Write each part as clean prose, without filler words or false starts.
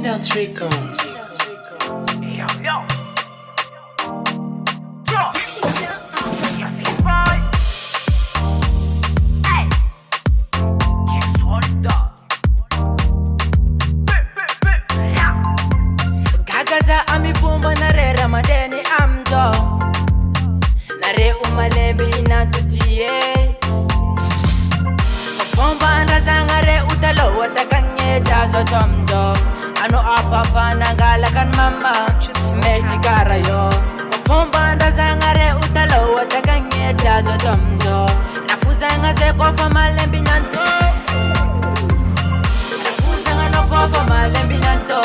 Dance record. Yo, yo. Gagaza amifumba narera madeni amdo nare umalembe inatutie Fomba ndazangare utalo watakanye chazo tomdo ano apapa nangala kan mama mechikara yo Fomba ndazangare utalo watakanye chazo tomdo nafuzanga ze kofa malembe nanto nafuzanga no kofa malembe nanto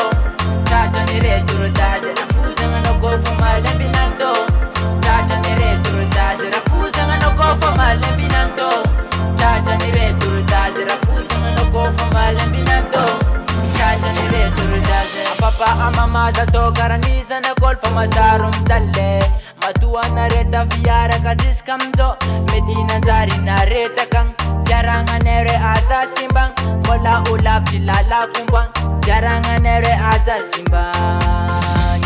Tata nere durdaze nafuzanga no kofa malembe nanto Tata nere durdaze nafuzanga no kofa malembe nanto Tata nere durdaze nafuzanga no kofa malembe nanto Tata nere durdaze papa amama za to garaniza na golfa mazarum talle Matua nareta viara kazis kamdo Medina zari nareta kang Jaranga nere aza simbang Mola ulap jilala kumbang Jaranga nere aza simbang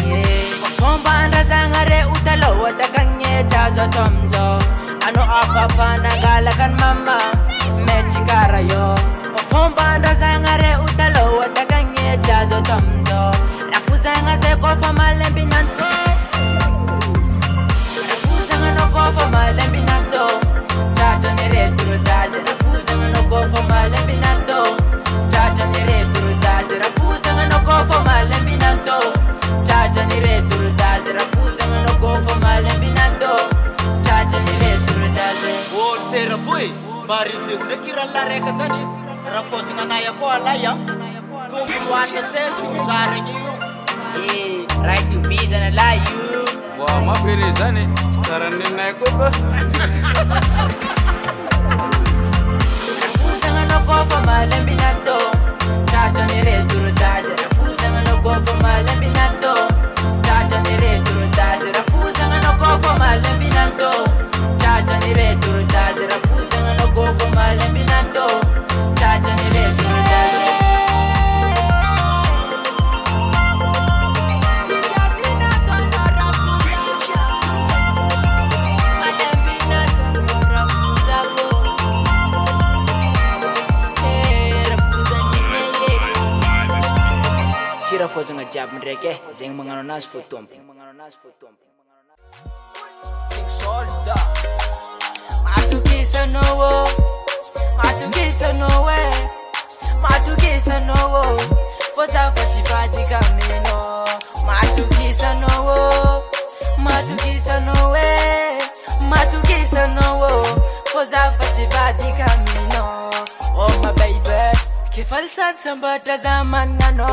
Fomba ndazangare utalo watakanye chazo tomzo Ano apapa nagalakan mama mechikara yo Fomba ndazangare utalo watakanye chazo tomzo Nafuzanga ze kofa malembi nanto Nafuzanga no kofa malembi nanto Tata nere durdaze Nafuzanga no kofa malembi nanto Tata nere durdaze Nafuzanga no kofa malembi nanto Tata nere durdaze Nafuzanga no kofa malembi nanto Tata nere durdaze O terapoi bari fiku de kiralla reka zani RAFOZA na ya ko alaya tumbu wana selfie sare nyu right to visa na la you wa mapere zani karani na koko Nafuzanga no kofa malembi nanto Tata nere durdaze Nafuzanga no kofa malembi nanto Tata nere durdaze Nafuzanga no kofa malembi nanto Tata nere durdaze Nafuzanga no kofa malembi nanto Tata nere durdaze RAFOZA nga jab mreke zeng mangano nas futum King Solda Matukisa nowo Matukisa nowe Matukisa nowo Foza fachipati kameno Matukisa nowo Matukisa nowe Matukisa nowo Foza fachipati kameno Oh my baby Kifalsat sambata zaman ngano